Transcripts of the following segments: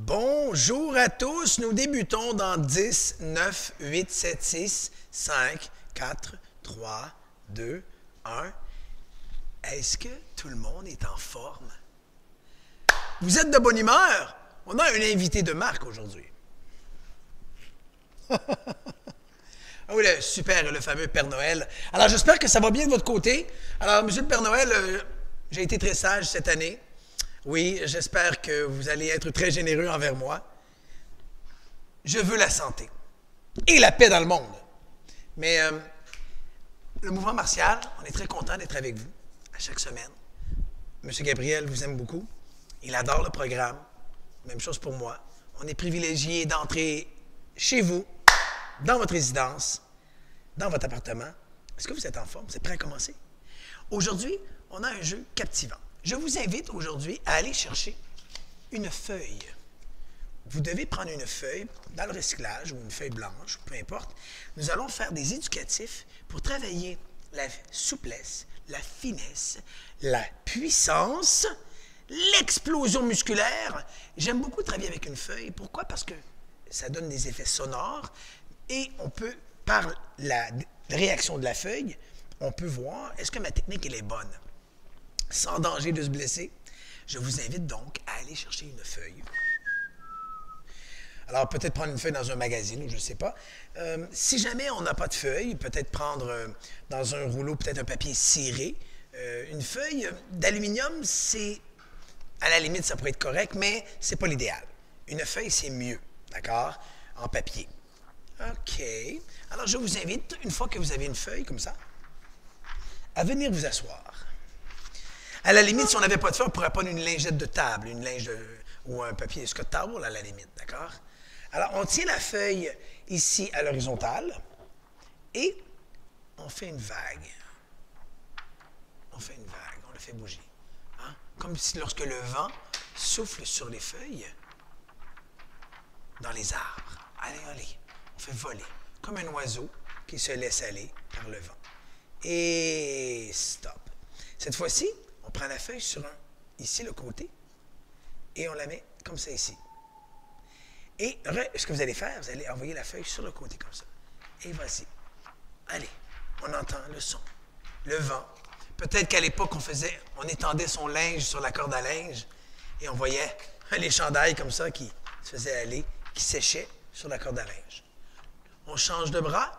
Bonjour à tous, nous débutons dans 10, 9, 8, 7, 6, 5, 4, 3, 2, 1. Est-ce que tout le monde est en forme? Vous êtes de bonne humeur? On a un invité de marque aujourd'hui. Ah oui, super, le fameux Père Noël. Alors, j'espère que ça va bien de votre côté. Alors, Monsieur le Père Noël, j'ai été très sage cette année. Oui, j'espère que vous allez être très généreux envers moi. Je veux la santé et la paix dans le monde. Mais le mouvement martial, on est très content d'être avec vous à chaque semaine. Monsieur Gabriel vous aime beaucoup. Il adore le programme. Même chose pour moi. On est privilégié d'entrer chez vous, dans votre résidence, dans votre appartement. Est-ce que vous êtes en forme? Vous êtes prêts à commencer? Aujourd'hui, on a un jeu captivant. Je vous invite aujourd'hui à aller chercher une feuille. Vous devez prendre une feuille dans le recyclage ou une feuille blanche, peu importe. Nous allons faire des éducatifs pour travailler la souplesse, la finesse, la puissance, l'explosion musculaire. J'aime beaucoup travailler avec une feuille. Pourquoi? Parce que ça donne des effets sonores et on peut, par la réaction de la feuille, on peut voir est-ce que ma technique elle est bonne. Sans danger de se blesser, je vous invite donc à aller chercher une feuille. Alors, peut-être prendre une feuille dans un magazine ou je ne sais pas. Si jamais on n'a pas de feuille, peut-être prendre dans un rouleau, peut-être un papier ciré. Une feuille d'aluminium, c'est, à la limite, ça pourrait être correct, mais c'est pas l'idéal. Une feuille, c'est mieux, d'accord? En papier. OK. Alors, je vous invite, une fois que vous avez une feuille comme ça, à venir vous asseoir. À la limite, si on n'avait pas de feuille, on pourrait prendre une lingette de table, ou un papier Scott Towel à la limite, d'accord? Alors, on tient la feuille ici à l'horizontale et on fait une vague. On fait une vague, on le fait bouger. Hein? Comme si lorsque le vent souffle sur les feuilles, dans les arbres. Allez, allez, on fait voler, comme un oiseau qui se laisse aller par le vent. Et stop. Cette fois-ci, on prend la feuille sur ici le côté, et on la met comme ça ici. Et ce que vous allez faire, vous allez envoyer la feuille sur le côté comme ça. Et voici. Allez, on entend le son, le vent. Peut-être qu'à l'époque, on étendait son linge sur la corde à linge, et on voyait les chandails comme ça qui se faisaient aller, qui séchaient sur la corde à linge. On change de bras,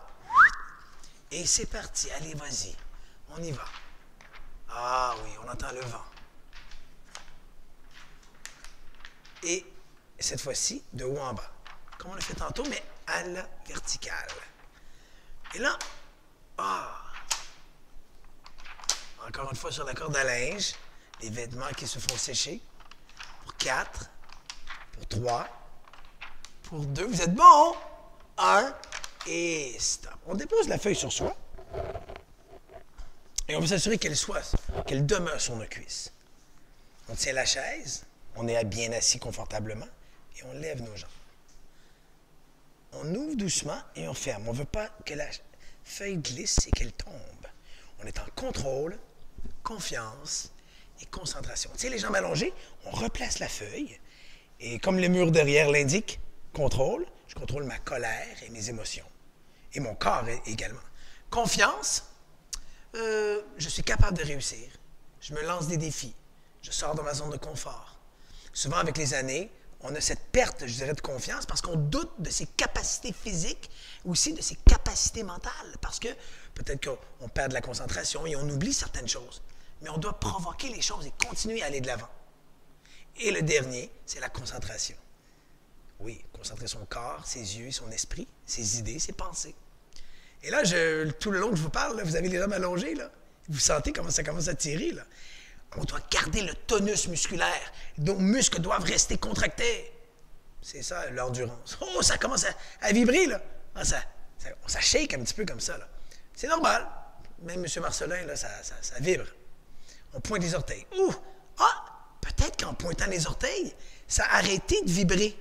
et c'est parti. Allez, vas-y, on y va. Ah oui, on entend le vent. Et cette fois-ci, de haut en bas. Comme on l'a fait tantôt, mais à la verticale. Et là, encore une fois sur la corde à linge, les vêtements qui se font sécher. Pour 4, pour 3, pour 2. Vous êtes bon? 1, et stop. On dépose la feuille sur soi. Et on veut s'assurer qu'elle demeure sur nos cuisses. On tient la chaise, on est bien assis confortablement et on lève nos jambes. On ouvre doucement et on ferme. On ne veut pas que la feuille glisse et qu'elle tombe. On est en contrôle, confiance et concentration. Tiens les jambes allongées, on replace la feuille et comme le mur derrière l'indique, contrôle, je contrôle ma colère et mes émotions. Et mon corps également. Confiance. Je suis capable de réussir. Je me lance des défis. Je sors de ma zone de confort. Souvent, avec les années, on a cette perte, je dirais, de confiance parce qu'on doute de ses capacités physiques, aussi de ses capacités mentales. Parce que peut-être qu'on perd de la concentration et on oublie certaines choses. Mais on doit provoquer les choses et continuer à aller de l'avant. Et le dernier, c'est la concentration. Oui, concentrer son corps, ses yeux, son esprit, ses idées, ses pensées. Et là, tout le long que je vous parle, là, vous avez les jambes allongées, là. Vous sentez comment ça commence à tirer, là. On doit garder le tonus musculaire. Nos muscles doivent rester contractés. C'est ça, l'endurance. Oh, ça commence à vibrer, là. Ah, ça shake un petit peu comme ça, là. C'est normal. Même M. Marcelin, là, ça vibre. On pointe les orteils. Ouh! Ah! Peut-être qu'en pointant les orteils, ça a arrêté de vibrer.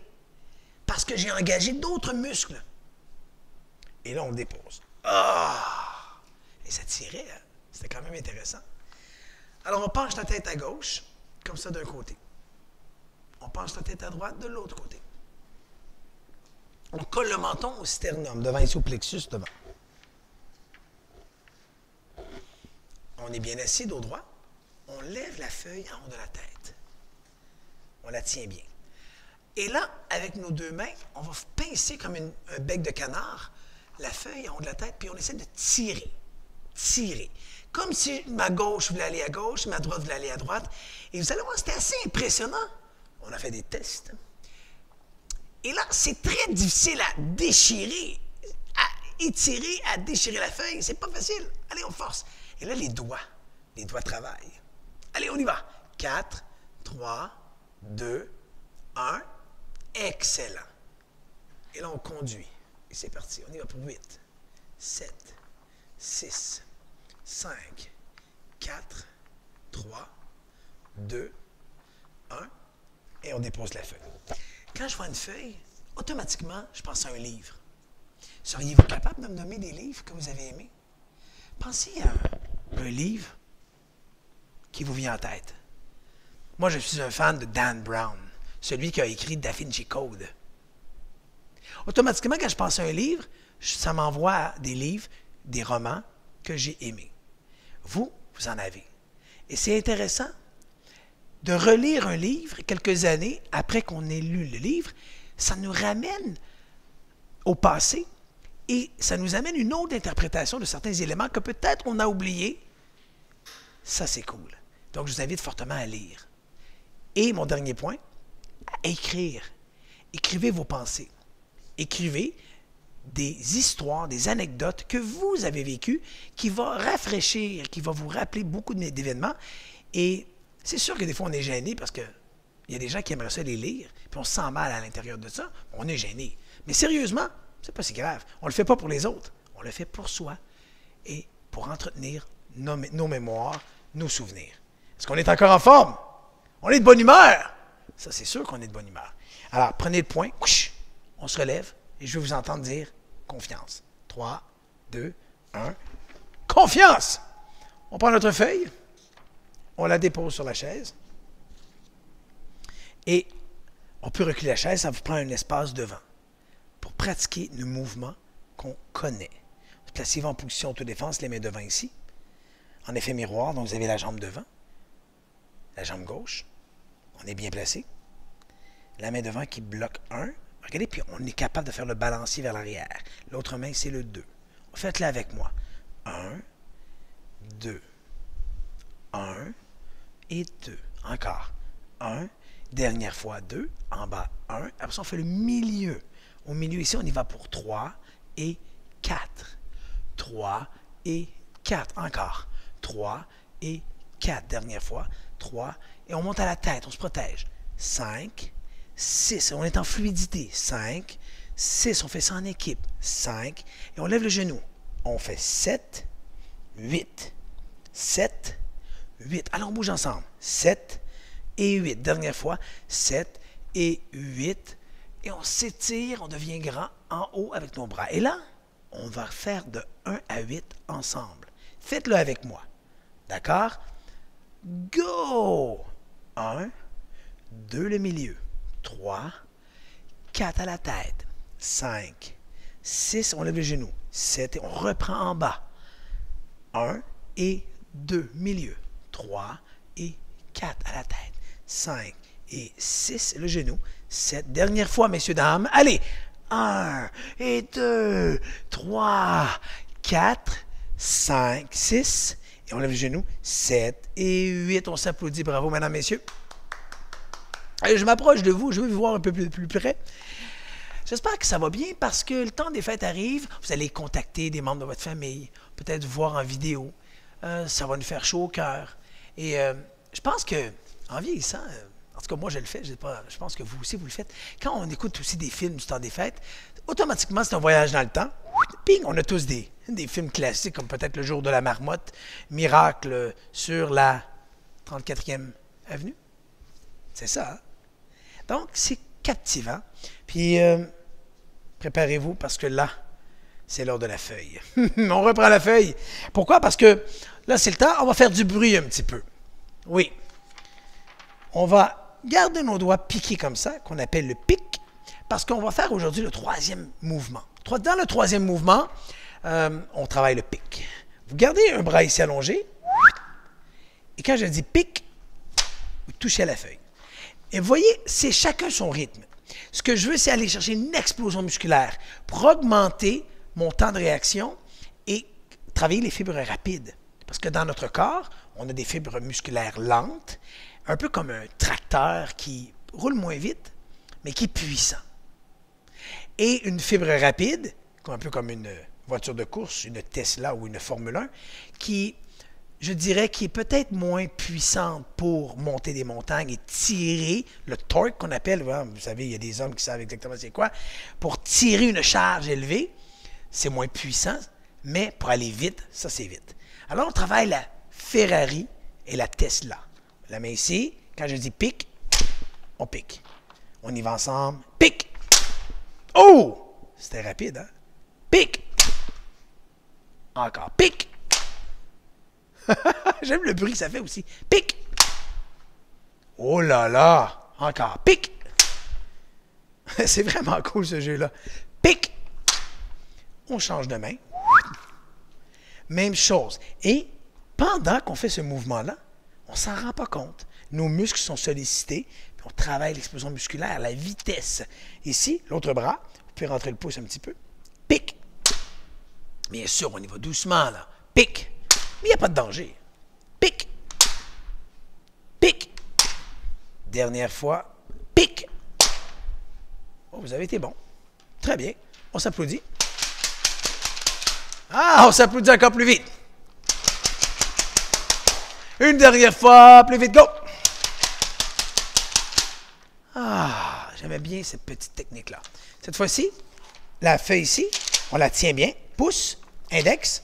Parce que j'ai engagé d'autres muscles. Et là, on dépose. Ah! Et ça tirait, hein? C'était quand même intéressant. Alors, on penche la tête à gauche, comme ça d'un côté. On penche la tête à droite de l'autre côté. On colle le menton au sternum, devant ici au plexus, devant. On est bien assis, dos droit. On lève la feuille en haut de la tête. On la tient bien. Et là, avec nos deux mains, on va pincer comme un bec de canard la feuille en haut de la tête, puis on essaie de tirer. Tirer. Comme si ma gauche voulait aller à gauche, ma droite voulait aller à droite. Et vous allez voir, c'était assez impressionnant. On a fait des tests. Et là, c'est très difficile à déchirer, à étirer, à déchirer la feuille. C'est pas facile. Allez, on force. Et là, les doigts travaillent. Allez, on y va. 4, 3, 2, 1. Excellent. Et là, on conduit. Et c'est parti. On y va pour 8, 7, 6, 5, 4, 3, 2, 1. Et on dépose la feuille. Quand je vois une feuille, automatiquement, je pense à un livre. Seriez-vous capable de me nommer des livres que vous avez aimés? Pensez à un livre qui vous vient en tête. Moi, je suis un fan de Dan Brown, celui qui a écrit Da Vinci Code. Automatiquement, quand je pense à un livre, ça m'envoie des livres, des romans que j'ai aimés. Vous en avez. Et c'est intéressant de relire un livre quelques années après qu'on ait lu le livre. Ça nous ramène au passé et ça nous amène une autre interprétation de certains éléments que peut-être on a oubliés. Ça, c'est cool. Donc, je vous invite fortement à lire. Et mon dernier point, à écrire. Écrivez vos pensées. Écrivez des histoires, des anecdotes que vous avez vécues qui vont rafraîchir, qui vont vous rappeler beaucoup d'événements. Et c'est sûr que des fois, on est gêné parce qu'il y a des gens qui aimeraient ça les lire, puis on se sent mal à l'intérieur de ça. On est gêné. Mais sérieusement, c'est pas si grave. On ne le fait pas pour les autres. On le fait pour soi et pour entretenir nos mémoires, nos souvenirs. Est-ce qu'on est encore en forme? On est de bonne humeur? Ça, c'est sûr qu'on est de bonne humeur. Alors, prenez le point, on se relève et je vais vous entendre dire confiance. 3, 2, 1. Confiance! On prend notre feuille, on la dépose sur la chaise et on peut reculer la chaise, ça vous prend un espace devant pour pratiquer le mouvement qu'on connaît. Placez-vous en position autodéfense, les mains devant ici. En effet miroir, donc vous avez la jambe devant, la jambe gauche. On est bien placé. La main devant qui bloque 1. Regardez, puis on est capable de faire le balancier vers l'arrière. L'autre main, c'est le 2. Faites-le avec moi. 1, 2, 1 et 2. Encore. 1, dernière fois 2, en bas 1. Après ça, on fait le milieu. Au milieu, ici, on y va pour 3 et 4. 3 et 4. Encore. 3 et 4. Dernière fois. 3. Et on monte à la tête. On se protège. 5, 6. On est en fluidité. 5, 6. On fait ça en équipe. 5. Et on lève le genou. On fait 7, 8. 7, 8. Allons, on bouge ensemble. 7 et 8. Dernière fois. 7 et 8. Et on s'étire. On devient grand en haut avec nos bras. Et là, on va faire de 1 à 8 ensemble. Faites-le avec moi. D'accord? Go! 1, 2 le milieu, 3, 4 à la tête, 5, 6, on lève le genou, 7 et on reprend en bas. 1 et 2, milieu, 3 et 4 à la tête, 5 et 6, le genou, 7, dernière fois, messieurs, dames, allez, 1 et 2, 3, 4, 5, 6, et on lève le genou, 7 et 8. On s'applaudit. Bravo, mesdames, messieurs. Et je m'approche de vous. Je vais vous voir un peu plus près. J'espère que ça va bien parce que le temps des fêtes arrive. Vous allez contacter des membres de votre famille, peut-être vous voir en vidéo. Ça va nous faire chaud au cœur. Et je pense que, en vieillissant, en tout cas, moi, je le fais. Je pense que vous aussi, vous le faites. Quand on écoute aussi des films du temps des fêtes, automatiquement, c'est un voyage dans le temps. Ping, on a tous des films classiques comme peut-être Le Jour de la Marmotte, Miracle sur la 34e avenue. C'est ça. Hein? Donc, c'est captivant. Puis, préparez-vous parce que là, c'est l'heure de la feuille. On reprend la feuille. Pourquoi? Parce que là, c'est le temps. On va faire du bruit un petit peu. Oui. On va garder nos doigts piqués comme ça, qu'on appelle le pic, parce qu'on va faire aujourd'hui le troisième mouvement. Dans le troisième mouvement, on travaille le pic. Vous gardez un bras ici allongé, et quand je dis pic, vous touchez à la feuille. Et vous voyez, c'est chacun son rythme. Ce que je veux, c'est aller chercher une explosion musculaire pour augmenter mon temps de réaction et travailler les fibres rapides. Parce que dans notre corps, on a des fibres musculaires lentes, un peu comme un tracteur qui roule moins vite, mais qui est puissant. Et une fibre rapide, un peu comme une voiture de course, une Tesla ou une Formule 1, qui, je dirais, qui est peut-être moins puissante pour monter des montagnes et tirer le torque qu'on appelle, vous savez, il y a des hommes qui savent exactement c'est quoi, pour tirer une charge élevée, c'est moins puissant, mais pour aller vite, ça c'est vite. Alors on travaille la Ferrari et la Tesla. La main ici, quand je dis pique, on pique. On y va ensemble, pique. Oh! C'était rapide, hein? Pique! Encore, pique! J'aime le bruit que ça fait aussi. Pique! Oh là là! Encore, pique! C'est vraiment cool ce jeu-là. Pique! On change de main. Même chose. Et pendant qu'on fait ce mouvement-là, on ne s'en rend pas compte. Nos muscles sont sollicités, puis on travaille l'explosion musculaire, la vitesse. Ici, l'autre bras, vous pouvez rentrer le pouce un petit peu. Pique! Bien sûr, on y va doucement, là. Pique! Mais il n'y a pas de danger. Pique! Pique! Dernière fois. Pique! Oh, vous avez été bon. Très bien. On s'applaudit. Ah, on s'applaudit encore plus vite. Une dernière fois, plus vite, go! Ah, j'aimais bien cette petite technique-là. Cette fois-ci, la feuille ici, on la tient bien. Pouce, index.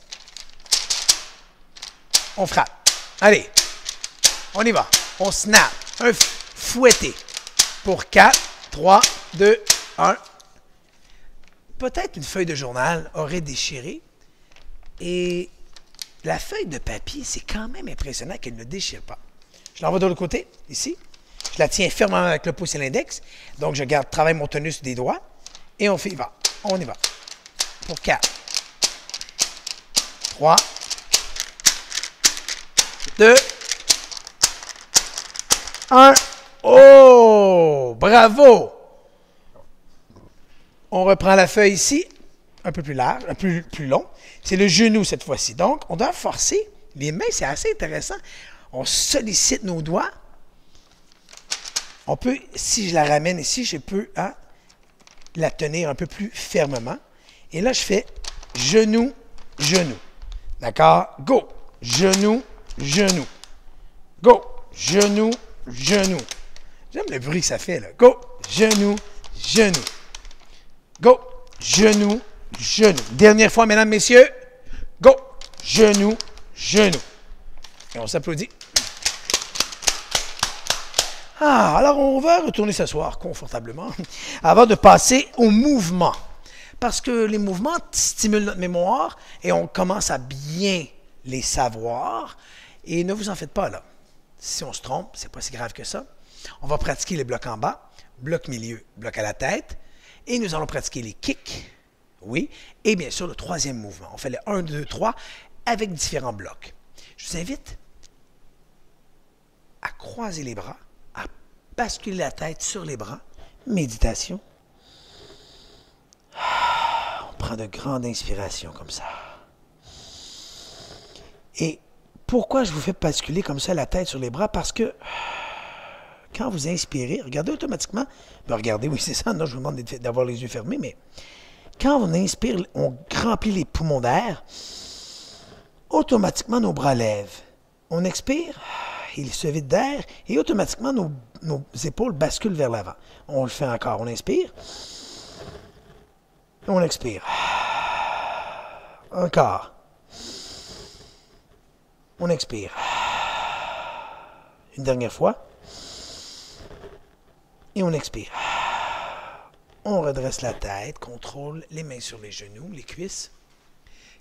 On frappe. Allez, on y va. On snap. Un fouetté. Pour 4, 3, 2, 1. Peut-être une feuille de journal aurait déchiré. Et la feuille de papier, c'est quand même impressionnant qu'elle ne déchire pas. Je l'envoie de l'autre côté, ici. Je la tiens fermement avec le pouce et l'index. Donc, je travaille mon tonus des doigts. Et on y va. On y va. Pour 4, 3, 2, 1. Oh! Bravo! On reprend la feuille ici. Un peu plus large, un peu plus long. C'est le genou cette fois-ci. Donc, on doit forcer les mains. C'est assez intéressant. On sollicite nos doigts. On peut, si je la ramène ici, je peux la tenir un peu plus fermement. Et là, je fais genou, genou. D'accord? Go! Genou, genou. Go! Genou, genou. J'aime le bruit que ça fait, là. Go! Genou, genou. Go! Genou, genou. Dernière fois, mesdames, messieurs. Go! Genou, genou. Et on s'applaudit. Ah, alors on va retourner s'asseoir confortablement avant de passer au mouvement. Parce que les mouvements stimulent notre mémoire et on commence à bien les savoir. Et ne vous en faites pas là. Si on se trompe, c'est pas si grave que ça. On va pratiquer les blocs en bas, bloc milieu, bloc à la tête. Et nous allons pratiquer les kicks, oui, et bien sûr le troisième mouvement. On fait le 1, 2, 3 avec différents blocs. Je vous invite à croiser les bras, à basculer la tête sur les bras. Méditation. On prend de grandes inspirations comme ça. Et pourquoi je vous fais basculer comme ça la tête sur les bras? Parce que quand vous inspirez, regardez automatiquement, regardez, oui c'est ça, non, je vous demande d'avoir les yeux fermés, mais quand on inspire, on remplit les poumons d'air, automatiquement nos bras lèvent. On expire, ils se vident d'air, et automatiquement nos épaules basculent vers l'avant. On le fait encore, on inspire, on expire. Encore. On expire. Une dernière fois. Et on expire. On redresse la tête, contrôle les mains sur les genoux, les cuisses.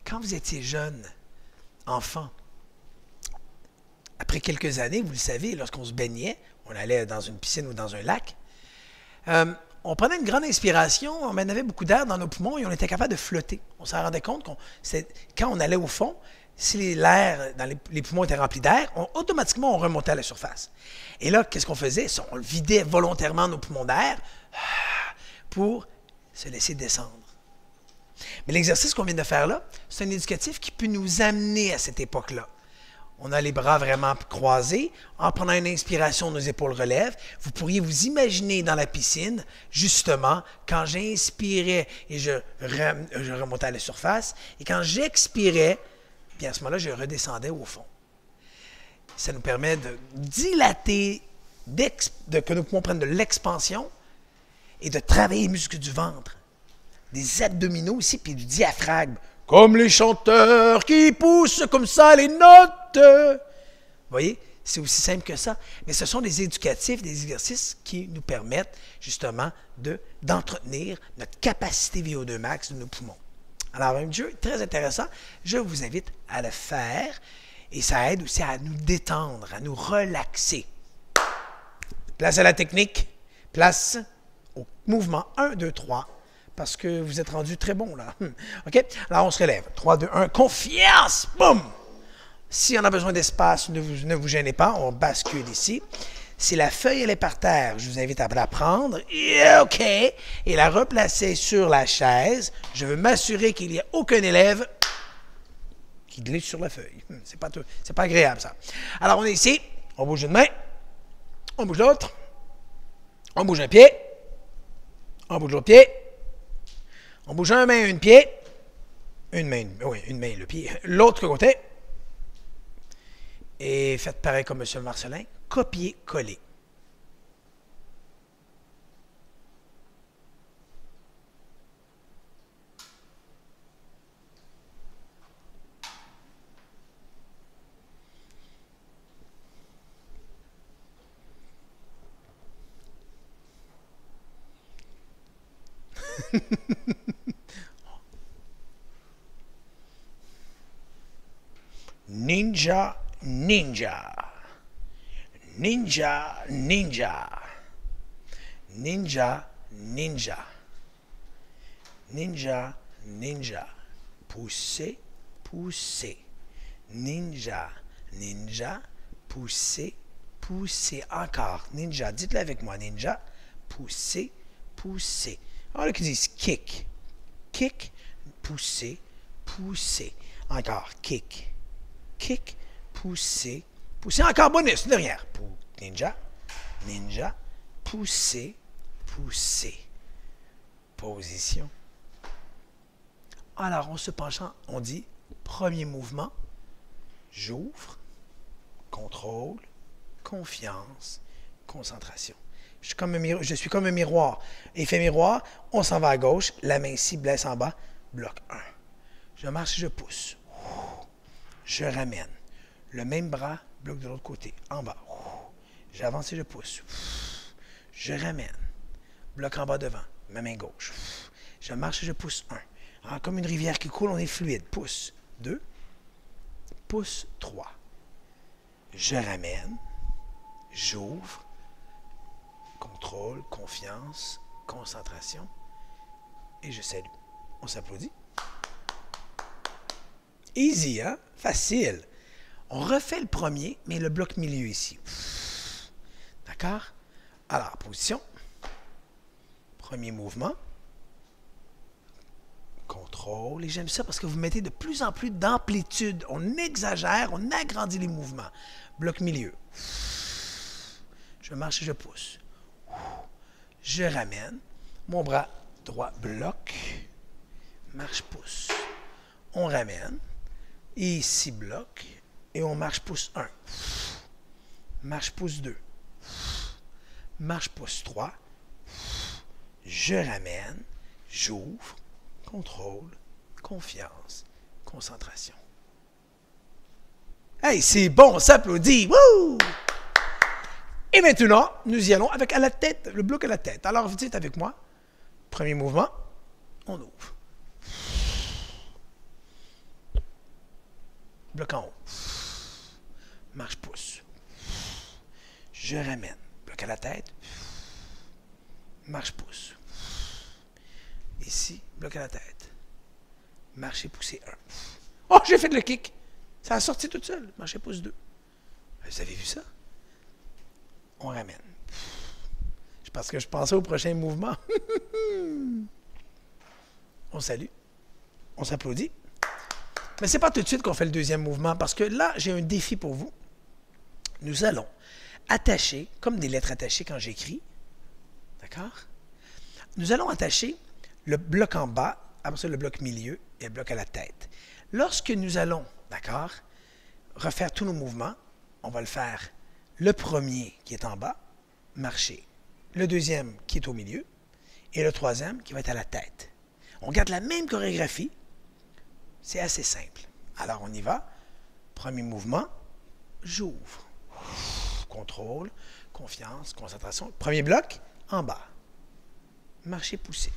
Quand vous étiez jeune, enfant, après après quelques années, vous le savez, lorsqu'on se baignait, on allait dans une piscine ou dans un lac, on prenait une grande inspiration, on avait beaucoup d'air dans nos poumons et on était capable de flotter. On s'en rendait compte quand on allait au fond, si l'air dans les poumons était rempli d'air, automatiquement on remontait à la surface. Et là, qu'est-ce qu'on faisait? On vidait volontairement nos poumons d'air pour se laisser descendre. Mais l'exercice qu'on vient de faire là, c'est un éducatif qui peut nous amener à cette époque-là. On a les bras vraiment croisés. En prenant une inspiration, nos épaules relèvent. Vous pourriez vous imaginer dans la piscine, justement, quand j'inspirais et je remontais à la surface, et quand j'expirais, bien à ce moment-là, je redescendais au fond. Ça nous permet de dilater, que nos poumons prennent de l'expansion et de travailler les muscles du ventre, des abdominaux ici, puis du diaphragme. Comme les chanteurs qui poussent comme ça les notes. Vous voyez, c'est aussi simple que ça. Mais ce sont des éducatifs, des exercices qui nous permettent justement d'entretenir notre capacité VO2 max de nos poumons. Alors, un jeu très intéressant. Je vous invite à le faire et ça aide aussi à nous détendre, à nous relaxer. Place à la technique, place au mouvement 1, 2, 3. Parce que vous êtes rendu très bon, là. OK? Alors, on se relève. 3, 2, 1. Confiance! Boum! Si on a besoin d'espace, ne vous gênez pas. On bascule ici. Si la feuille, elle est par terre, je vous invite à la prendre. OK! Et la replacer sur la chaise. Je veux m'assurer qu'il n'y a aucun élève qui glisse sur la feuille. C'est pas agréable, ça. Alors, on est ici. On bouge une main. On bouge l'autre. On bouge un pied. On bouge l'autre pied. On bouge un main, une pied. Une main, le pied. L'autre côté. Et faites pareil comme M. Marcelin. Copier-coller. Ninja, ninja. Ninja, ninja. Ninja, ninja. Ninja, ninja. Pousser, pousser. Ninja, ninja. Pousser, pousser. Encore. Ninja. Dites-le avec moi. Ninja. Pousser, pousser. Alors, qui disent kick. Kick, pousser, pousser. Encore. Kick. Kick, pousser, pousser. Encore bonus, derrière. Ninja, ninja, pousser, pousser. Position. Alors, en se penchant, on dit premier mouvement. J'ouvre, contrôle, confiance, concentration. Je suis comme un miroir. Effet miroir, on s'en va à gauche, la main ici blesse en bas, bloc 1. Je marche, je pousse. Je ramène. Le même bras, bloc de l'autre côté, en bas. J'avance et je pousse. Je ramène. Bloc en bas devant, ma main gauche. Je marche et je pousse 1. Alors, comme une rivière qui coule, on est fluide. Pousse 2. Pousse 3. Je ramène. J'ouvre. Contrôle, confiance, concentration. Et je salue. On s'applaudit. Easy, hein? Facile. On refait le premier, mais le bloc milieu ici. D'accord? Alors, position. Premier mouvement. Contrôle. Et j'aime ça parce que vous mettez de plus en plus d'amplitude. On exagère, on agrandit les mouvements. Bloc milieu. Je marche et je pousse. Je ramène. Mon bras droit bloque. Marche, pousse. On ramène. Et ici, bloc. Et on marche, pousse 1. Marche, pousse 2. Marche, pousse 3. Je ramène. J'ouvre. Contrôle. Confiance. Concentration. Hey, c'est bon, on s'applaudit. Wouh! Et maintenant, nous y allons avec à la tête, le bloc à la tête. Alors, vous dites avec moi, premier mouvement, on ouvre. Bloc en haut. Marche, pousse. Je ramène. Bloc à la tête. Marche, pousse. Ici, bloc à la tête. Marcher, pousser 1. Oh, j'ai fait le kick. Ça a sorti tout seul. Marcher, pousse 2. Vous avez vu ça? On ramène. Parce que je pensais au prochain mouvement. On salue. On s'applaudit. Mais ce n'est pas tout de suite qu'on fait le deuxième mouvement, parce que là, j'ai un défi pour vous. Nous allons attacher, comme des lettres attachées quand j'écris, d'accord? Nous allons attacher le bloc en bas, après ça le bloc milieu et le bloc à la tête. Lorsque nous allons, d'accord, refaire tous nos mouvements, on va le faire le premier qui est en bas, marcher, le deuxième qui est au milieu et le troisième qui va être à la tête. On garde la même chorégraphie, c'est assez simple. Alors on y va, premier mouvement, j'ouvre, contrôle, confiance, concentration. Premier bloc, en bas, marcher, pousser.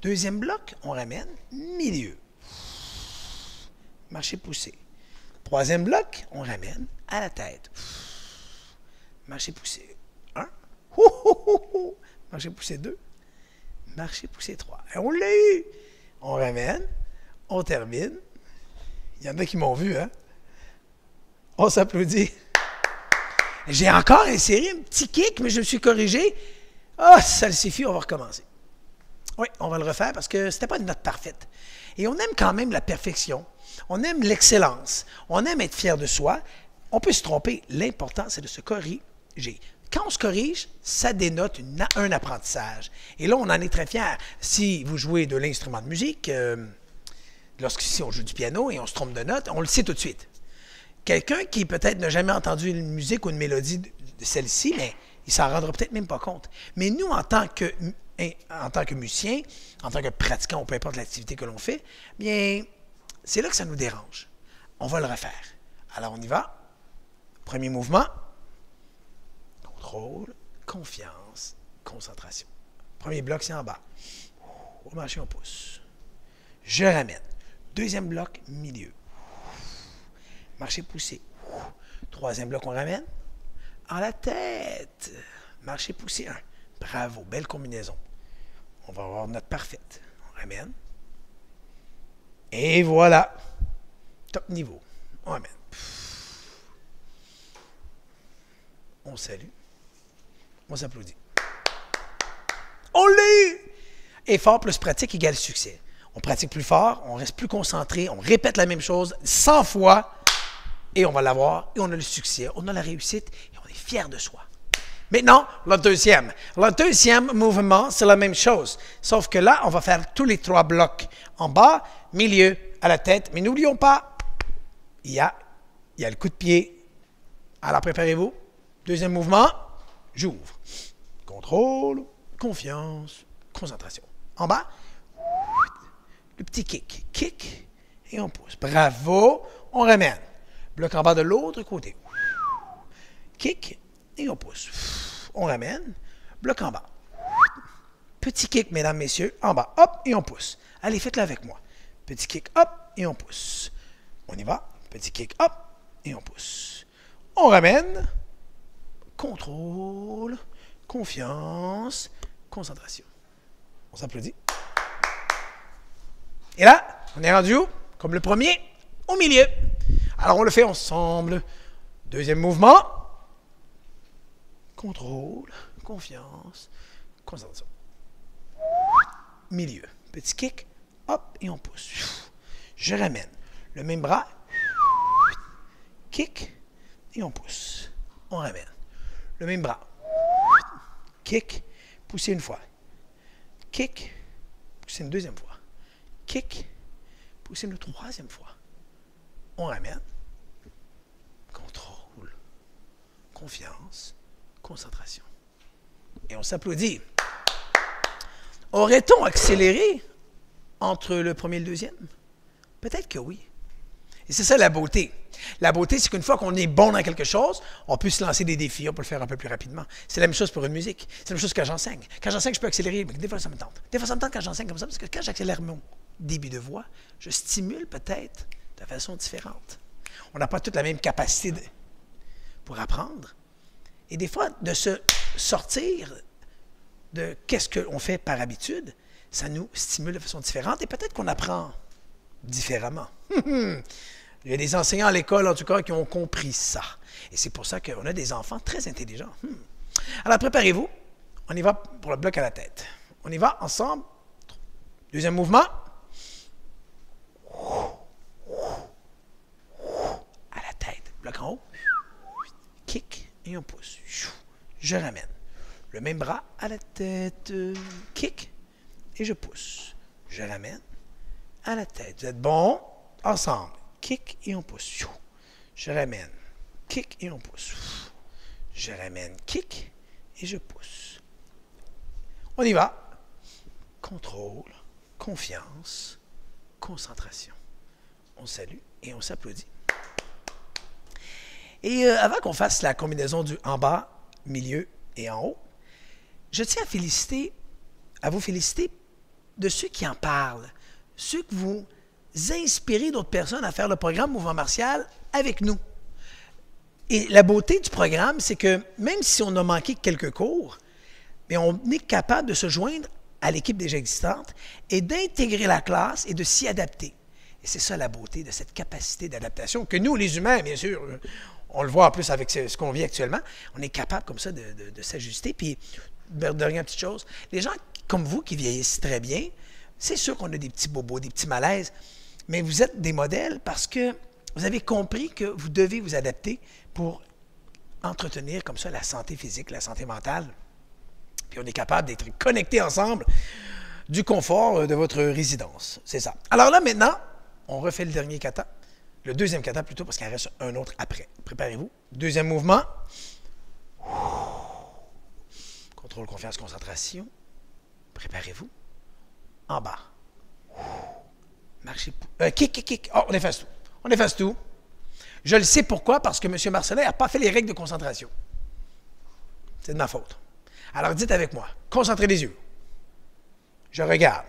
Deuxième bloc, on ramène, milieu, marcher, pousser. Troisième bloc, on ramène à la tête, marcher, pousser. 1, marcher, pousser 2, marcher, pousser 3. Et on l'a eu! On ramène, on termine. Il y en a qui m'ont vu, hein? On s'applaudit. J'ai encore inséré un petit kick, mais je me suis corrigé. Ah, ça le suffit, on va recommencer. Oui, on va le refaire parce que c'était pas une note parfaite. Et on aime quand même la perfection. On aime l'excellence. On aime être fier de soi. On peut se tromper. L'important, c'est de se corriger. Quand on se corrige, ça dénote un apprentissage. Et là, on en est très fiers. Si vous jouez de l'instrument de musique, si on joue du piano et on se trompe de note, on le sait tout de suite. Quelqu'un qui peut-être n'a jamais entendu une musique ou une mélodie de celle-ci, mais il s'en rendra peut-être même pas compte. Mais nous, en tant que musicien, en tant que pratiquant, ou peu importe l'activité que l'on fait, bien, c'est là que ça nous dérange. On va le refaire. Alors, on y va. Premier mouvement. Contrôle, confiance, concentration. Premier bloc, c'est en bas. On marche, on pousse. Je ramène. Deuxième bloc, milieu. Marcher, pousser. Troisième bloc, on ramène. En la tête. Marcher, pousser 1. Bravo, belle combinaison. On va avoir notre parfaite. On ramène. Et voilà. Top niveau. On ramène. On salue. On s'applaudit. On l'a eu! Effort plus pratique égale succès. On pratique plus fort, on reste plus concentré, on répète la même chose 100 fois et on va l'avoir et on a le succès, on a la réussite et on est fier de soi. Maintenant, le deuxième. Le deuxième mouvement, c'est la même chose. Sauf que là, on va faire tous les 3 blocs. En bas, milieu, à la tête. Mais n'oublions pas, il y a le coup de pied. Alors, préparez-vous. Deuxième mouvement, j'ouvre. Contrôle, confiance, concentration. En bas, le petit kick. Kick et on pousse. Bravo, on ramène. Bloc en bas de l'autre côté. Kick et on pousse. On ramène. Bloc en bas. Petit kick, mesdames, messieurs, en bas. Hop, et on pousse. Allez, faites-le avec moi. Petit kick, hop, et on pousse. On y va. Petit kick, hop, et on pousse. On ramène. Contrôle, confiance, concentration. On s'applaudit. Et là, on est rendu où? Comme le premier, au milieu. Alors, on le fait ensemble. Deuxième mouvement. Contrôle, confiance, concentration. Milieu. Petit kick, hop, et on pousse. Je ramène. Le même bras. Kick, et on pousse. On ramène. Le même bras. Kick, pousser une fois. Kick, pousser une deuxième fois. Kick, pousser une troisième fois. On ramène. Contrôle, confiance, concentration. Et on s'applaudit. Aurait-on accéléré entre le premier et le deuxième? Peut-être que oui. Et c'est ça la beauté. La beauté, c'est qu'une fois qu'on est bon dans quelque chose, on peut se lancer des défis, on peut le faire un peu plus rapidement. C'est la même chose pour une musique. C'est la même chose quand j'enseigne. Quand j'enseigne, je peux accélérer, mais des fois, ça me tente. Des fois, ça me tente quand j'enseigne comme ça, parce que quand j'accélère mon débit de voix, je stimule peut-être de façon différente. On n'a pas toute la même capacité pour apprendre, Et des fois, de se sortir de qu'est-ce qu'on fait par habitude, ça nous stimule de façon différente et peut-être qu'on apprend différemment. Il y a des enseignants à l'école, en tout cas, qui ont compris ça. Et c'est pour ça qu'on a des enfants très intelligents. Alors, préparez-vous. On y va pour le bloc à la tête. On y va ensemble. Deuxième mouvement. À la tête. Bloc en haut. Kick et on pousse. Je ramène. Le même bras à la tête. Kick et je pousse. Je ramène à la tête. Vous êtes bon? Ensemble. Kick et on pousse. Je ramène. Kick et on pousse. Je ramène. Kick et je pousse. On y va. Contrôle, confiance, concentration. On salue et on s'applaudit. Et avant qu'on fasse la combinaison du en bas, milieu et en haut, je tiens à vous féliciter de ceux qui en parlent, ceux que vous inspirez d'autres personnes à faire le programme Mouvement Martial avec nous. Et la beauté du programme, c'est que même si on a manqué quelques cours, mais on est capable de se joindre à l'équipe déjà existante et d'intégrer la classe et de s'y adapter. Et c'est ça la beauté de cette capacité d'adaptation que nous, les humains, bien sûr, on le voit en plus avec ce qu'on vit actuellement, on est capable comme ça de s'ajuster. Puis, dernière petite chose, les gens comme vous qui vieillissent très bien, c'est sûr qu'on a des petits bobos, des petits malaises, mais vous êtes des modèles parce que vous avez compris que vous devez vous adapter pour entretenir comme ça la santé physique, la santé mentale. Puis on est capable d'être connectés ensemble du confort de votre résidence. C'est ça. Alors là, maintenant, on refait le dernier kata. Le deuxième kata plutôt, parce qu'il en reste un autre après. Préparez-vous. Deuxième mouvement. Contrôle, confiance, concentration. Préparez-vous. En bas. Marchez. Kick, kick, kick. Oh, on efface tout. On efface tout. Je le sais pourquoi, parce que M. Marcelin n'a pas fait les règles de concentration. C'est de ma faute. Alors dites avec moi, concentrez les yeux. Je regarde.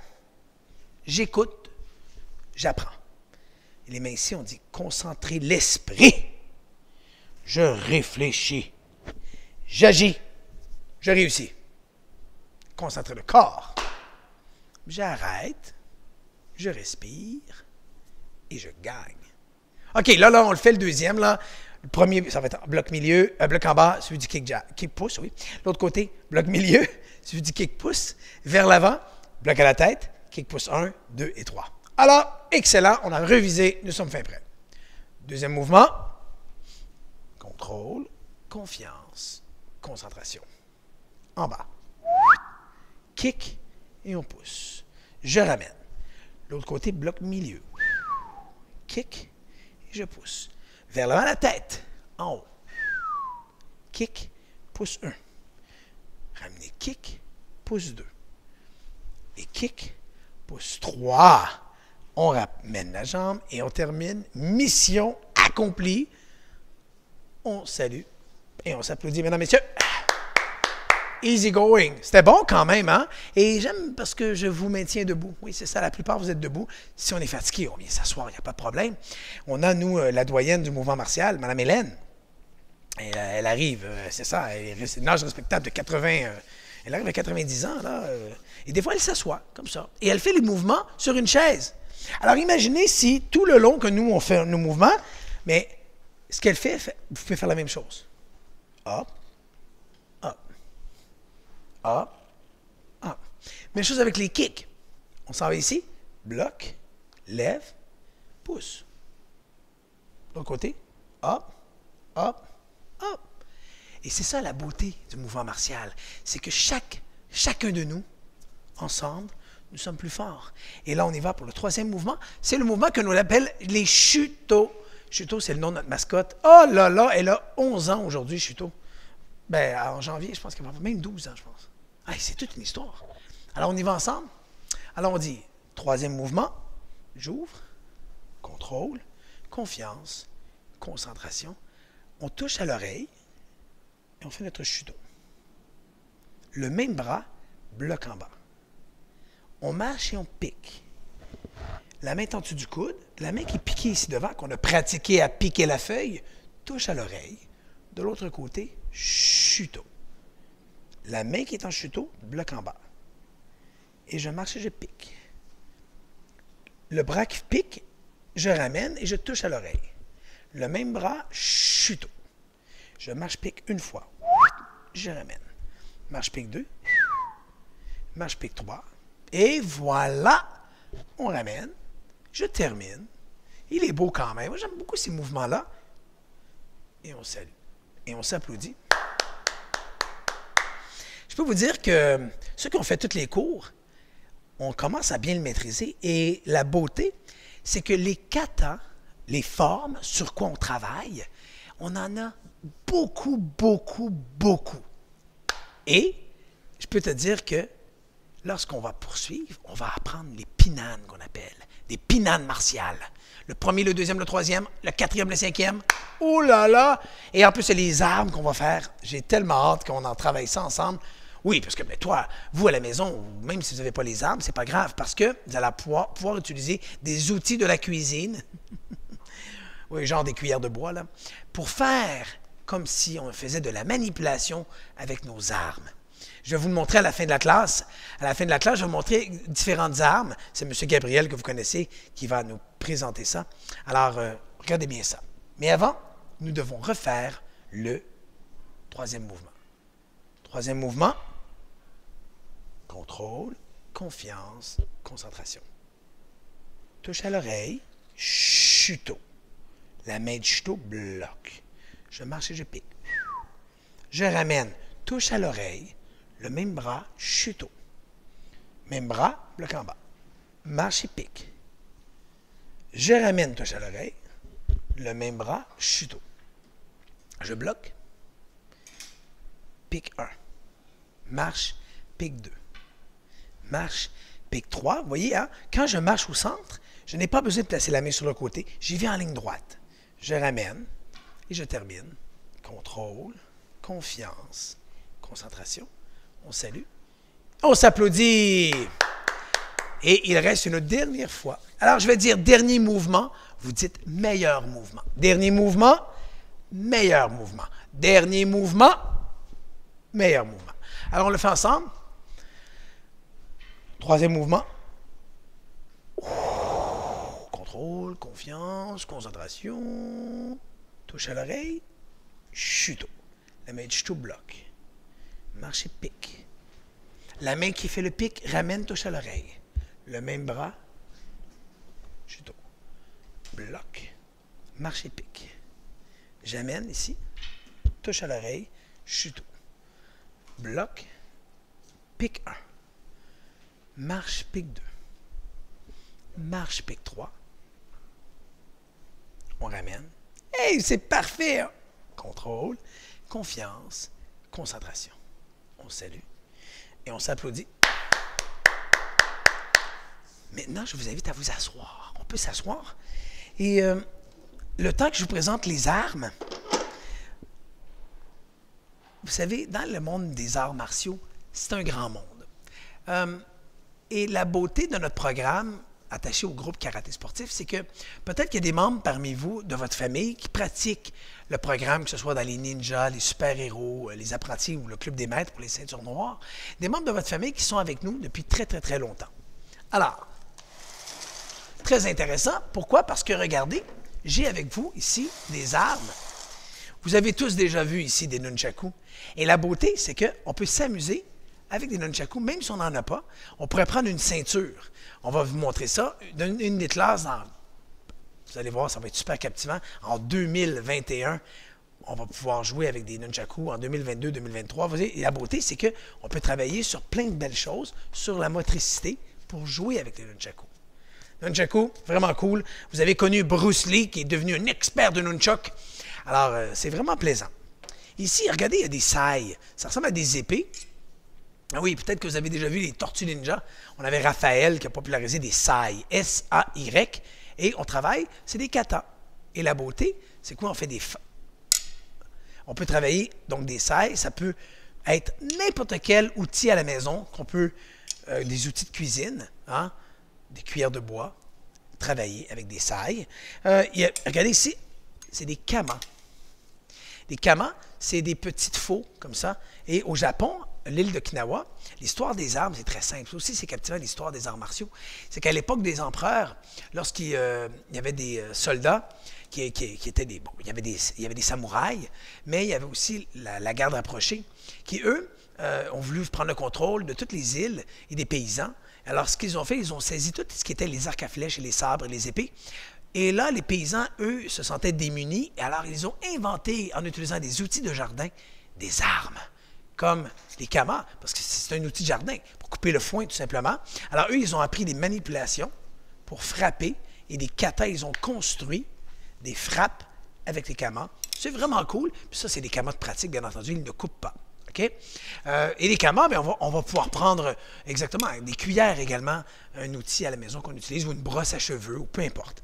J'écoute. J'apprends. Et les mains ici, on dit concentrer l'esprit. Je réfléchis. J'agis. Je réussis. Concentrer le corps. J'arrête. Je respire. Et je gagne. OK, là, on le fait le deuxième, là. Le premier, ça va être bloc milieu, bloc en bas, celui du kick pouce, oui. L'autre côté, bloc milieu, celui du kick pouce. Vers l'avant, bloc à la tête, kick pouce 1, 2 et 3. Alors, excellent, on a révisé, nous sommes fin prêts. Deuxième mouvement, contrôle, confiance, concentration. En bas, kick et on pousse. Je ramène. L'autre côté, bloc milieu. Kick et je pousse. Vers l'avant la tête, en haut. Kick, pouce 1. Ramenez kick, pouce 2. Et kick, pouce 3. On ramène la jambe et on termine. Mission accomplie. On salue et on s'applaudit, mesdames, messieurs. Easy going. C'était bon quand même, hein? Et j'aime parce que je vous maintiens debout. Oui, c'est ça, la plupart, vous êtes debout. Si on est fatigué, on vient s'asseoir, il n'y a pas de problème. On a, nous, la doyenne du mouvement martial, Mme Hélène. Et, elle arrive, c'est ça, elle est une âge respectable de 80, elle arrive à 90 ans, là. Et des fois, elle s'assoit, comme ça. Et elle fait les mouvements sur une chaise. Alors, imaginez si, tout le long que nous, on fait nos mouvements, mais ce qu'elle fait, vous pouvez faire la même chose. Hop. Hop, hop. Même chose avec les kicks. On s'en va ici. Bloc, lève, pousse. L'autre côté. Hop, hop, hop. Et c'est ça la beauté du mouvement martial. C'est que chacun de nous, ensemble, nous sommes plus forts. Et là, on y va pour le troisième mouvement. C'est le mouvement que nous appelle les chutos. Chuto, c'est le nom de notre mascotte. Oh là là, elle a 11 ans aujourd'hui, Chuto. Ben, en janvier, je pense qu'elle va avoir même 12 ans, je pense. Ah, c'est toute une histoire. Alors, on y va ensemble. Alors, on dit, troisième mouvement, j'ouvre, contrôle, confiance, concentration. On touche à l'oreille et on fait notre chuto. Le même bras, bloc en bas. On marche et on pique. La main est en dessous du coude, la main qui est piquée ici devant, qu'on a pratiqué à piquer la feuille, touche à l'oreille, De l'autre côté, chuteau. La main qui est en chuteau, bloc en bas. Et je marche et je pique. Le bras qui pique, je ramène et je touche à l'oreille. Le même bras, chuteau. Je marche, pique une fois. Je ramène. Marche, pique 2. Marche, pique 3. Et voilà, on ramène. Je termine. Il est beau quand même. Moi, j'aime beaucoup ces mouvements-là. Et on salue. Et on s'applaudit. Je peux vous dire que ceux qui ont fait tous les cours, on commence à bien le maîtriser. Et la beauté, c'est que les katas, les formes sur quoi on travaille, on en a beaucoup, beaucoup, beaucoup. Et je peux te dire que lorsqu'on va poursuivre, on va apprendre les pinanes qu'on appelle, des pinanes martiales. Le premier, le deuxième, le troisième, le quatrième, le cinquième. Oh là là! Et en plus, c'est les armes qu'on va faire. J'ai tellement hâte qu'on en travaille ça ensemble. Oui, parce que mais toi, vous à la maison, même si vous n'avez pas les armes, c'est pas grave, parce que vous allez pouvoir utiliser des outils de la cuisine, oui, genre des cuillères de bois, là, pour faire comme si on faisait de la manipulation avec nos armes. Je vais vous le montrer à la fin de la classe. À la fin de la classe, je vais vous montrer différentes armes. C'est M. Gabriel, que vous connaissez, qui va nous présenter ça. Alors, regardez bien ça. Mais avant, nous devons refaire le troisième mouvement. Troisième mouvement, contrôle, confiance, concentration. Touche à l'oreille, chuteau. La main du chuteau bloque. Je marche et je pique. Je ramène, touche à l'oreille, le même bras, chuteau. Même bras, bloc en bas. Marche et pique. Je ramène, touche à l'oreille, le même bras, chuteau. Je bloque. Pique 1. Marche, pique 2. Marche, pique 3. Vous voyez, hein? Quand je marche au centre, je n'ai pas besoin de placer la main sur le côté. J'y vais en ligne droite. Je ramène et je termine. Contrôle, confiance, concentration. On salue. On s'applaudit. Et il reste une dernière fois. Alors, je vais dire dernier mouvement. Vous dites meilleur mouvement. Dernier mouvement, meilleur mouvement. Dernier mouvement, meilleur mouvement. Alors, on le fait ensemble. Troisième mouvement. Contrôle, confiance, concentration. Touche à l'oreille. Chuteau. La main du chuteau bloque. Marche et pique. La main qui fait le pic ramène, touche à l'oreille. Le même bras. Chuteau. Bloc. Marche et pique. J'amène ici. Touche à l'oreille. Chuteau. Bloc. Pique 1. Marche, pique 2. Marche, pique 3. On ramène. Hey, c'est parfait! Hein? Contrôle, confiance, concentration. On salue et on s'applaudit. Maintenant, je vous invite à vous asseoir. On peut s'asseoir. Et le temps que je vous présente les armes, vous savez, dans le monde des arts martiaux, c'est un grand monde. Et la beauté de notre programme, attaché au groupe karaté sportif, c'est que peut-être qu'il y a des membres parmi vous, de votre famille, qui pratiquent le programme, que ce soit dans les ninjas, les super-héros, les apprentis ou le club des maîtres pour les ceintures noires, des membres de votre famille qui sont avec nous depuis très, très, très longtemps. Alors, très intéressant. Pourquoi? Parce que, regardez, j'ai avec vous ici des armes. Vous avez tous déjà vu ici des nunchakus. Et la beauté, c'est qu'on peut s'amuser avec des nunchakus, même si on n'en a pas. On pourrait prendre une ceinture. On va vous montrer ça. Une des classes, vous allez voir, ça va être super captivant. En 2021, on va pouvoir jouer avec des nunchakus. En 2022-2023, vous voyez, la beauté, c'est qu'on peut travailler sur plein de belles choses, sur la motricité, pour jouer avec les nunchakus. Nunchaku, vraiment cool. Vous avez connu Bruce Lee, qui est devenu un expert de nunchak. Alors, c'est vraiment plaisant. Ici, regardez, il y a des sailles. Ça ressemble à des épées. Ah oui, peut-être que vous avez déjà vu les Tortues Ninja. On avait Raphaël qui a popularisé des sailles, S-A-Y, et on travaille, c'est des katas. Et la beauté, c'est quoi? On fait des... On peut travailler, donc des sailles, ça peut être n'importe quel outil à la maison, qu'on peut, des outils de cuisine, hein? Des cuillères de bois, travailler avec des sailles. Regardez ici, c'est des kamas. Les kamas, c'est des petites faux comme ça. Et au Japon, l'île d'Okinawa, l'histoire des armes, c'est très simple. Ça aussi, c'est captivant, l'histoire des arts martiaux. C'est qu'à l'époque des empereurs, lorsqu'il y avait des soldats qui étaient des... Bon, il y avait des samouraïs, mais il y avait aussi la garde rapprochée, qui, eux, ont voulu prendre le contrôle de toutes les îles et des paysans. Alors, ce qu'ils ont fait, ils ont saisi tout ce qui était les arcs à flèches et les sabres et les épées. Et là, les paysans, eux, se sentaient démunis. Et alors, ils ont inventé, en utilisant des outils de jardin, des armes, comme les kamas, parce que c'est un outil de jardin, pour couper le foin, tout simplement. Alors, eux, ils ont appris des manipulations pour frapper, et des katas, ils ont construit des frappes avec les kamas. C'est vraiment cool. Puis ça, c'est des kamas de pratique, bien entendu, ils ne coupent pas. Okay? Et les kamas, bien, on va pouvoir prendre exactement des cuillères également, un outil à la maison qu'on utilise, ou une brosse à cheveux, ou peu importe.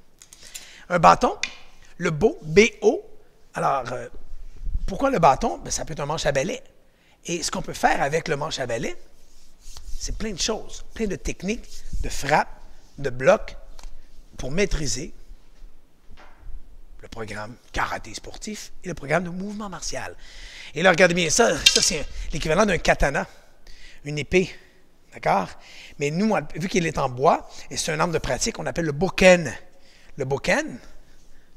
Un bâton, le bo, B-O. Alors, pourquoi le bâton? Bien, ça peut être un manche à balai. Et ce qu'on peut faire avec le manche à balai, c'est plein de choses, plein de techniques, de frappe, de blocs, pour maîtriser le programme karaté sportif et le programme de mouvement martial. Et là, regardez bien ça c'est l'équivalent d'un katana, une épée, d'accord? Mais nous, vu qu'il est en bois, et c'est un arme de pratique, on appelle le bokken. Le bokken,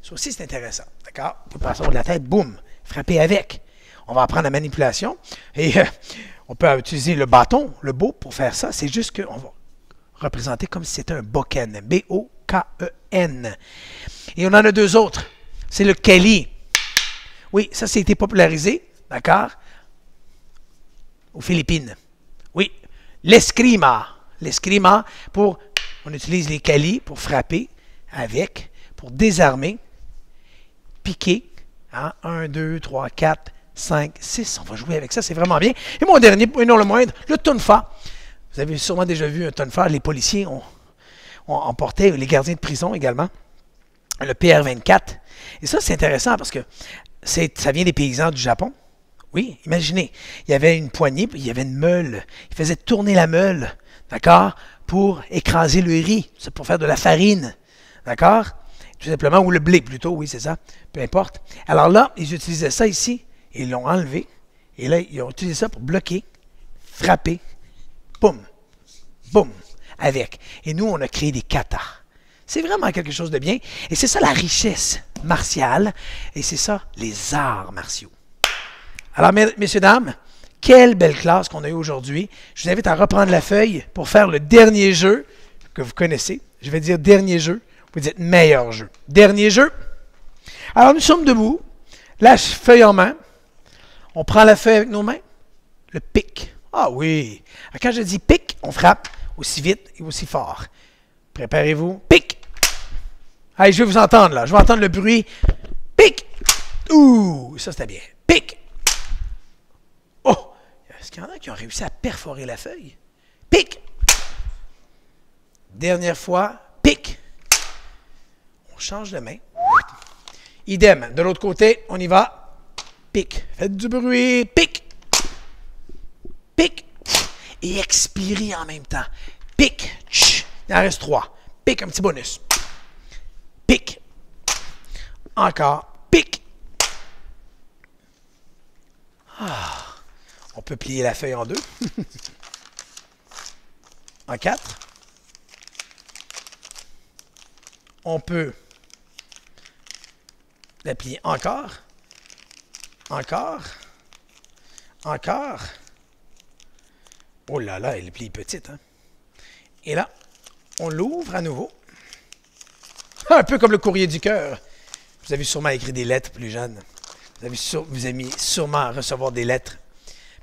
ça aussi c'est intéressant, d'accord? On peut passer au de la tête, boum, frapper avec. On va apprendre la manipulation, et on peut utiliser le bâton, le bo, pour faire ça. C'est juste qu'on va représenter comme si c'était un bokken, B-O-K-E-N. Et on en a deux autres. C'est le keli. Oui, ça, a été popularisé, d'accord, aux Philippines. Oui, l'eskrima. L'eskrima, on utilise les kelis pour frapper avec, pour désarmer, piquer. Hein, 1, 2, 3, 4, 5, 6. On va jouer avec ça, c'est vraiment bien. Et mon dernier, et non le moindre, le tonfa. Vous avez sûrement déjà vu un tonfa. Les policiers ont emporté, les gardiens de prison également, le PR-24. Et ça, c'est intéressant parce que ça vient des paysans du Japon. Oui, imaginez, il y avait une poignée, puis il y avait une meule. Ils faisaient tourner la meule, d'accord, pour écraser le riz, c'est pour faire de la farine, d'accord, tout simplement, ou le blé plutôt, oui, c'est ça, peu importe. Alors là, ils utilisaient ça ici, et ils l'ont enlevé, et là, ils ont utilisé ça pour bloquer, frapper, boum, boum, avec. Et nous, on a créé des katas. C'est vraiment quelque chose de bien. Et c'est ça la richesse martiale. Et c'est ça les arts martiaux. Alors, messieurs, dames, quelle belle classe qu'on a eue aujourd'hui. Je vous invite à reprendre la feuille pour faire le dernier jeu que vous connaissez. Je vais dire dernier jeu. Vous dites meilleur jeu. Dernier jeu. Alors, nous sommes debout. La feuille en main. On prend la feuille avec nos mains. Le pic. Ah oui. Alors, quand je dis pic, on frappe aussi vite et aussi fort. Préparez-vous. Pic. Allez, je vais vous entendre, là. Je vais entendre le bruit. Pic! Ouh! Ça, c'était bien. Pic! Oh! Est-ce qu'il y en a qui ont réussi à perforer la feuille? Pic! Dernière fois. Pic! On change de main. Idem. De l'autre côté, on y va. Pic. Faites du bruit. Pic! Pic! Et expirez en même temps. Pic! Chut. Il en reste 3. Pic, un petit bonus. Pic. Encore. Pic. Ah. On peut plier la feuille en 2. En 4. On peut la plier encore. Encore. Encore. Oh là là, elle plie petite. Hein? Et là, on l'ouvre à nouveau. Un peu comme le courrier du cœur. Vous avez sûrement écrit des lettres plus jeunes. Vous avez sûrement recevoir des lettres.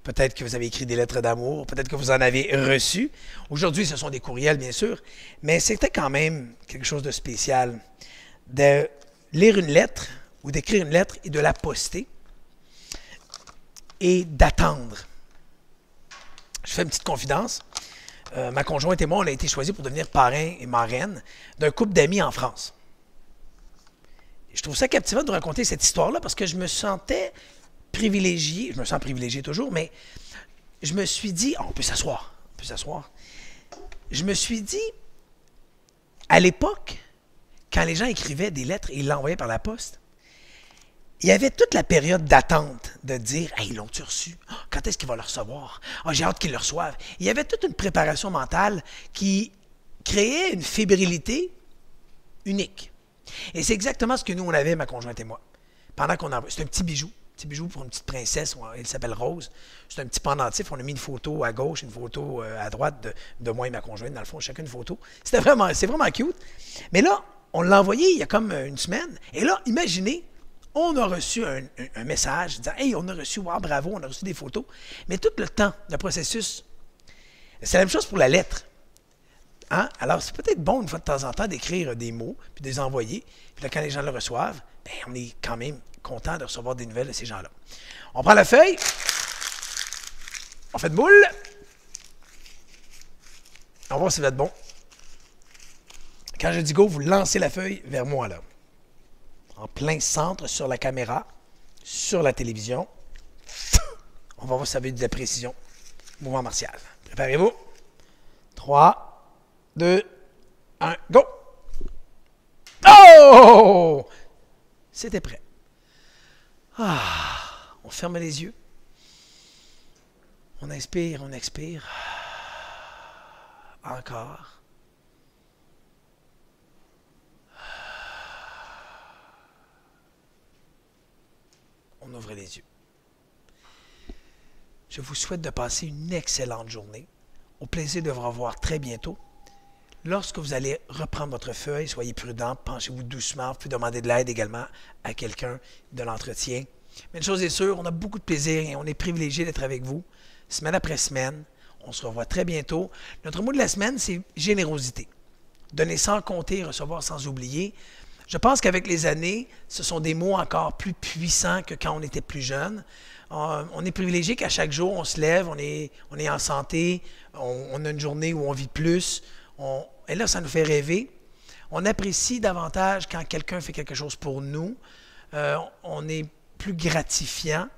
Peut-être que vous avez écrit des lettres d'amour. Peut-être que vous en avez reçu. Aujourd'hui, ce sont des courriels, bien sûr. Mais c'était quand même quelque chose de spécial de lire une lettre ou d'écrire une lettre et de la poster et d'attendre. Je fais une petite confidence. Ma conjointe et moi, on a été choisis pour devenir parrain et marraine d'un couple d'amis en France. Et je trouve ça captivant de raconter cette histoire-là parce que je me sentais privilégié. Je me sens privilégié toujours, mais je me suis dit, on peut s'asseoir, on peut s'asseoir. Je me suis dit, à l'époque, quand les gens écrivaient des lettres et ils l'envoyaient par la poste, il y avait toute la période d'attente de dire « Hey, l'ont-tu reçu? Quand est-ce qu'il va le recevoir? J'ai hâte qu'il le reçoive. » Il y avait toute une préparation mentale qui créait une fébrilité unique. Et c'est exactement ce que nous, on avait, ma conjointe et moi. Pendant qu'on c'est un petit bijou pour une petite princesse, elle s'appelle Rose. C'est un petit pendentif, on a mis une photo à gauche, une photo à droite de moi et ma conjointe, dans le fond, chacune une photo. C'est vraiment cute. Mais là, on l'a envoyé il y a comme une semaine, et là, imaginez, on a reçu un message disant « Hey, on a reçu, wow, bravo, on a reçu des photos. » Mais tout le temps, le processus, c'est la même chose pour la lettre. Hein? Alors, c'est peut-être bon, une fois de temps en temps, d'écrire des mots, puis de les envoyer. Puis là, quand les gens le reçoivent, bien, on est quand même content de recevoir des nouvelles de ces gens-là. On prend la feuille, on fait de moule, on va voir si ça va être bon. Quand je dis go, vous lancez la feuille vers moi, là. En plein centre, sur la caméra, sur la télévision. On va voir si ça veut de la précision. Mouvement martial. Préparez-vous. 3, 2, 1, go! Oh! C'était prêt. On ferme les yeux. On inspire, on expire. Encore. On ouvre les yeux. Je vous souhaite de passer une excellente journée. Au plaisir de vous revoir très bientôt. Lorsque vous allez reprendre votre feuille, soyez prudent, penchez-vous doucement. Vous pouvez demander de l'aide également à quelqu'un de l'entretien. Mais une chose est sûre, on a beaucoup de plaisir et on est privilégié d'être avec vous, semaine après semaine. On se revoit très bientôt. Notre mot de la semaine, c'est générosité. Donner sans compter, recevoir sans oublier. Je pense qu'avec les années, ce sont des mots encore plus puissants que quand on était plus jeune. On est privilégié qu'à chaque jour, on se lève, on est en santé, on a une journée où on vit plus. Et là, ça nous fait rêver. On apprécie davantage quand quelqu'un fait quelque chose pour nous. On est plus gratifiant.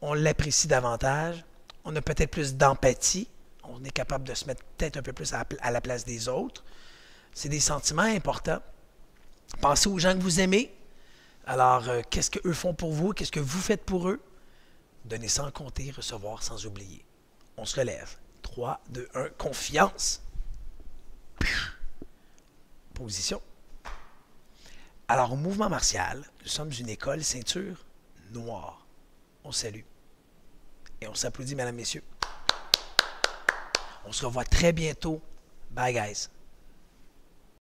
On l'apprécie davantage. On a peut-être plus d'empathie. On est capable de se mettre peut-être un peu plus à la place des autres. C'est des sentiments importants. Pensez aux gens que vous aimez. Alors, qu'est-ce qu'eux font pour vous? Qu'est-ce que vous faites pour eux? Donnez sans compter, recevoir sans oublier. On se relève. 3, 2, 1, confiance. Position. Alors, au mouvement martial, nous sommes une école ceinture noire. On salue. Et on s'applaudit, mesdames, messieurs. On se revoit très bientôt. Bye, guys.